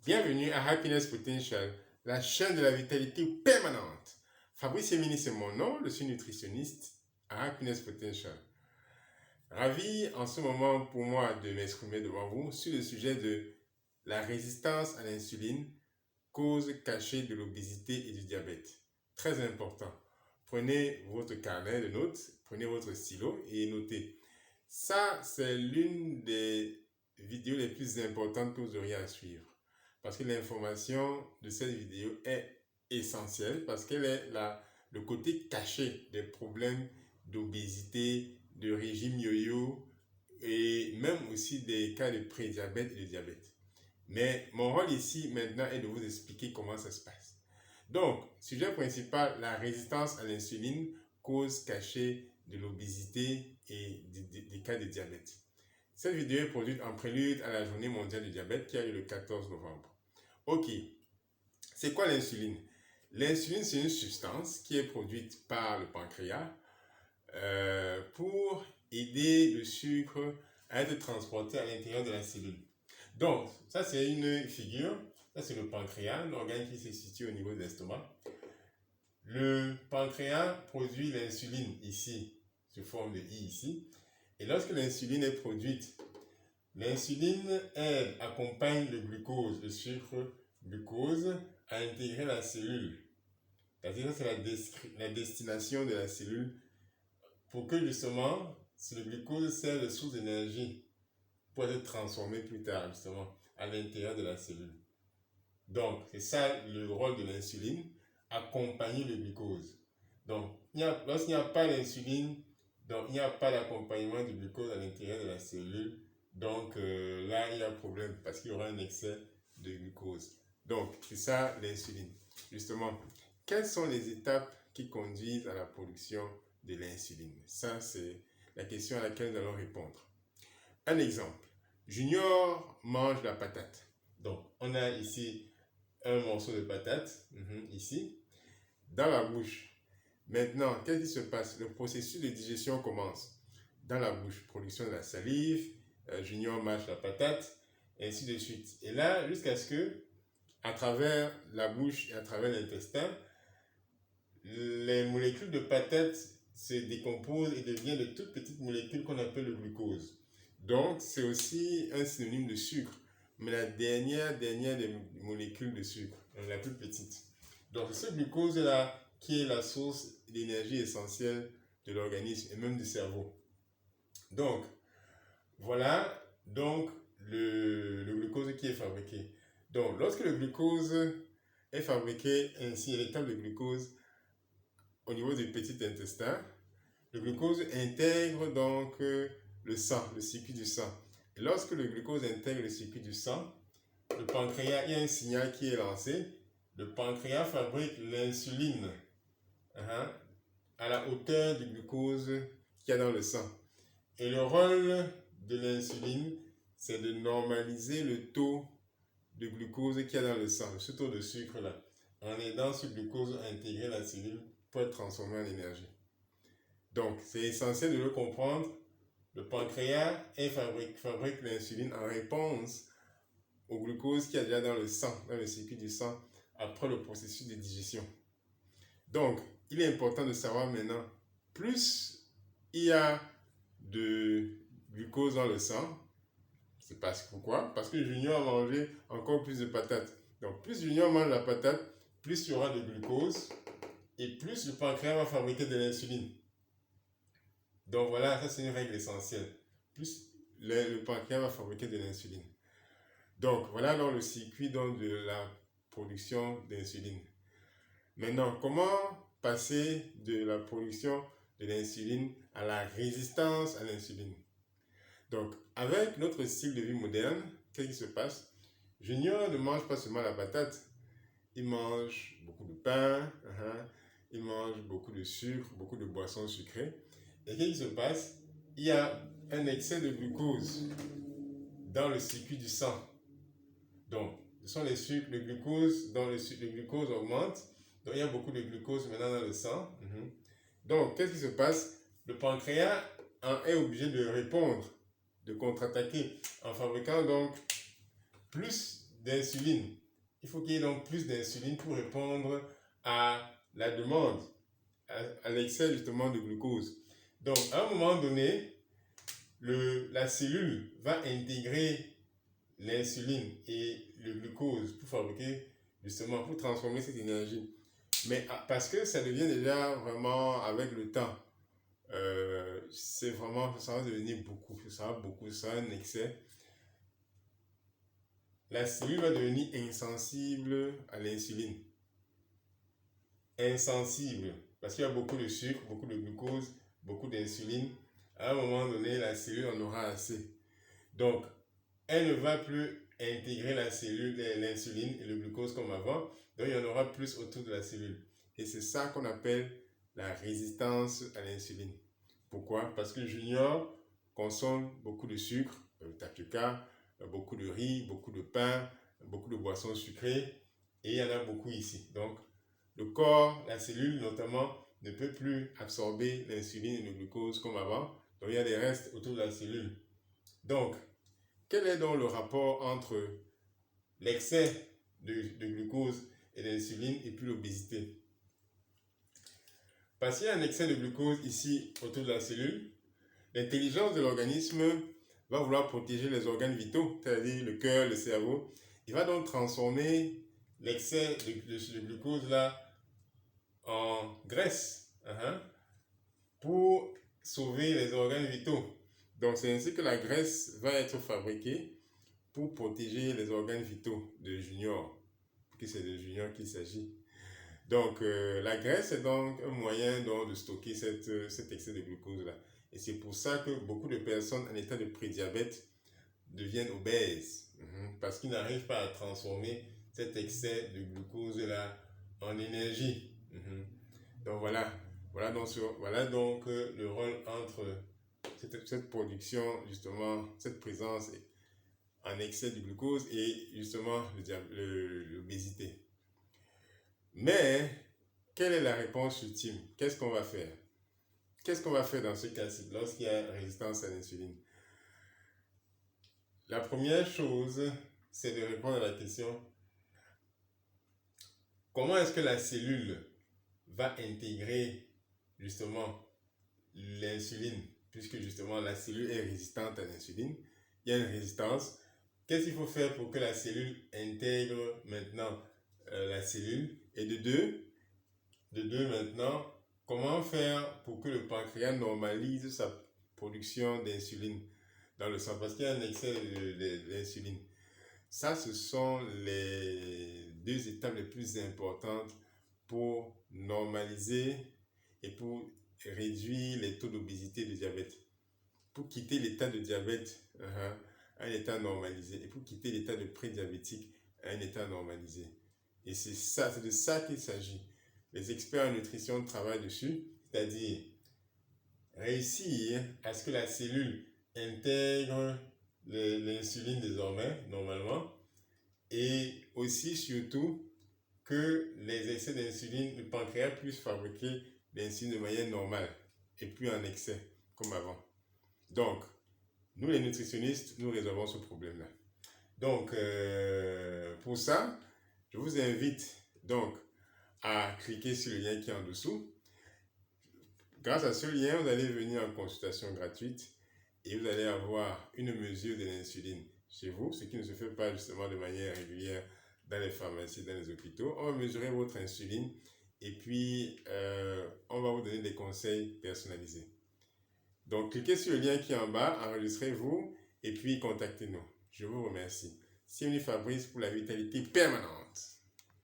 Bienvenue à Happiness Potential, la chaîne de la vitalité permanente. Fabrice Emini, c'est mon nom, je suis nutritionniste à Happiness Potential. Ravi en ce moment pour moi de m'exprimer devant vous sur le sujet de la résistance à l'insuline, cause cachée de l'obésité et du diabète. Très important. Prenez votre carnet de notes, prenez votre stylo et notez. Ça, c'est l'une des vidéos les plus importantes que vous auriez à suivre. Parce que l'information de cette vidéo est essentielle, parce qu'elle est le côté caché des problèmes d'obésité, de régime yo-yo et même aussi des cas de prédiabète et de diabète. Mais mon rôle ici maintenant est de vous expliquer comment ça se passe. Donc, sujet principal, la résistance à l'insuline, cause cachée de l'obésité et des cas de diabète. Cette vidéo est produite en prélude à la journée mondiale du diabète qui a eu le 14 novembre. Ok, c'est quoi l'insuline? L'insuline, c'est une substance qui est produite par le pancréas pour aider le sucre à être transporté à l'intérieur de la cellule. Donc, ça c'est une figure, ça c'est le pancréas, l'organe qui se situe au niveau de l'estomac. Le pancréas produit l'insuline ici, sous forme de I ici. Et lorsque l'insuline est produite, l'insuline, elle, accompagne le glucose, le sucre glucose, à intégrer la cellule. C'est-à-dire que c'est la destination de la cellule pour que justement, si le glucose sert de source d'énergie pour être transformé plus tard, justement, à l'intérieur de la cellule. Donc, c'est ça le rôle de l'insuline, accompagner le glucose. Donc, lorsqu'il n'y a pas d'insuline, donc il n'y a pas d'accompagnement du glucose à l'intérieur de la cellule. Donc là, il y a un problème parce qu'il y aura un excès de glucose. Donc, c'est ça l'insuline. Justement, quelles sont les étapes qui conduisent à la production de l'insuline? Ça, c'est la question à laquelle nous allons répondre. Un exemple. Junior mange la patate. Donc, on a ici un morceau de patate, ici, dans la bouche. Maintenant, qu'est-ce qui se passe? Le processus de digestion commence dans la bouche. Production de la salive, Junior mâche la patate, et ainsi de suite. Et là, jusqu'à ce que, à travers la bouche et à travers l'intestin, les molécules de patate se décomposent et deviennent de toutes petites molécules qu'on appelle le glucose. Donc, c'est aussi un synonyme de sucre, mais la dernière des molécules de sucre, la plus petite. Donc, c'est ce glucose-là qui est la source d'énergie essentielle de l'organisme et même du cerveau. Donc, voilà donc le glucose qui est fabriqué. Donc, lorsque le glucose est fabriqué ainsi, l'étape de glucose au niveau du petit intestin, le glucose intègre donc le sang, le circuit du sang. Et lorsque le glucose intègre le circuit du sang, le pancréas, il y a un signal qui est lancé. Le pancréas fabrique l'insuline à la hauteur du glucose qu'il y a dans le sang. Et le rôle de l'insuline, c'est de normaliser le taux de glucose qu'il y a dans le sang, ce taux de sucre là, en aidant ce glucose à intégrer la cellule pour être transformé en énergie. Donc, c'est essentiel de le comprendre. Le pancréas fabrique l'insuline en réponse au glucose qu'il y a déjà dans le sang, dans le circuit du sang, après le processus de digestion. Donc, il est important de savoir maintenant, plus il y a de glucose dans le sang, c'est pourquoi? Parce que Junior a mangé encore plus de patates. Donc, plus Junior mange la patate, plus il y aura de glucose et plus le pancréas va fabriquer de l'insuline. Donc voilà, ça c'est une règle essentielle. Plus le pancréas va fabriquer de l'insuline. Donc voilà donc le circuit donc, de la production d'insuline. Maintenant, comment passer de la production de l'insuline à la résistance à l'insuline? Donc, avec notre style de vie moderne, qu'est-ce qui se passe? Junior ne mange pas seulement la patate, il mange beaucoup de pain, il mange beaucoup de sucre, beaucoup de boissons sucrées. Et qu'est-ce qui se passe? Il y a un excès de glucose dans le circuit du sang. Donc, ce sont les sucres, le glucose, le glucose augmente. Donc, il y a beaucoup de glucose maintenant dans le sang. Donc, qu'est-ce qui se passe? Le pancréas est obligé de répondre, de contre-attaquer, en fabriquant donc plus d'insuline. Il faut qu'il y ait donc plus d'insuline pour répondre à la demande, à l'excès justement de glucose. Donc, à un moment donné, la cellule va intégrer l'insuline et le glucose pour fabriquer, justement, pour transformer cette énergie. Mais parce que ça devient déjà vraiment avec le temps, c'est vraiment, ça va devenir beaucoup, ça va beaucoup, ça va un excès. La cellule va devenir insensible à l'insuline. Insensible, parce qu'il y a beaucoup de sucre, beaucoup de glucose, beaucoup d'insuline. À un moment donné, la cellule en aura assez. Donc, elle ne va plus intégrer la cellule, l'insuline et le glucose comme avant. Donc, il y en aura plus autour de la cellule. Et c'est ça qu'on appelle la résistance à l'insuline. Pourquoi? Parce que Junior consomme beaucoup de sucre, tapioca, beaucoup de riz, beaucoup de pain, beaucoup de boissons sucrées. Et il y en a beaucoup ici. Donc, le corps, la cellule notamment, ne peut plus absorber l'insuline et le glucose comme avant. Donc, il y a des restes autour de la cellule. Donc, quel est donc le rapport entre l'excès de glucose et d'insuline et puis l'obésité? Parce qu'il y a un excès de glucose ici autour de la cellule, l'intelligence de l'organisme va vouloir protéger les organes vitaux, c'est-à-dire le cœur, le cerveau. Il va donc transformer l'excès de glucose là en graisse pour sauver les organes vitaux. Donc c'est ainsi que la graisse va être fabriquée pour protéger les organes vitaux de Junior, puisque c'est de Junior qu'il s'agit. Donc la graisse est donc un moyen donc, de stocker cet excès de glucose là. Et c'est pour ça que beaucoup de personnes en état de prédiabète deviennent obèses, parce qu'ils n'arrivent pas à transformer cet excès de glucose là en énergie. Donc voilà donc le rôle entre cette production, justement, cette présence en excès de glucose et justement l'obésité. Mais, quelle est la réponse ultime? Qu'est-ce qu'on va faire? Qu'est-ce qu'on va faire dans ce cas-ci, lorsqu'il y a résistance à l'insuline? La première chose, c'est de répondre à la question: comment est-ce que la cellule va intégrer justement l'insuline, puisque justement la cellule est résistante à l'insuline, il y a une résistance. Qu'est-ce qu'il faut faire pour que la cellule intègre maintenant la cellule? Et de deux maintenant, comment faire pour que le pancréas normalise sa production d'insuline dans le sang, parce qu'il y a un excès d'insuline. Ça, ce sont les deux étapes les plus importantes pour normaliser et pour réduire les taux d'obésité et de diabète. Pour quitter l'état de diabète à un état normalisé, et pour quitter l'état de prédiabétique à un état normalisé. Et c'est de ça qu'il s'agit. Les experts en nutrition travaillent dessus, c'est-à-dire réussir à ce que la cellule intègre l'insuline désormais, normalement, et aussi surtout que les excès d'insuline, le pancréas puisse fabriquer l'insuline de manière normale et plus en excès comme avant. Donc, nous les nutritionnistes, nous résolvons ce problème-là. Donc, pour ça, je vous invite donc à cliquer sur le lien qui est en dessous. Grâce à ce lien, vous allez venir en consultation gratuite et vous allez avoir une mesure de l'insuline chez vous, ce qui ne se fait pas justement de manière régulière dans les pharmacies, dans les hôpitaux. On va mesurer votre insuline et puis on va vous donner des conseils personnalisés. Donc, cliquez sur le lien qui est en bas, enregistrez-vous et puis contactez-nous. Je vous remercie. C'est Fabrice pour la vitalité permanente.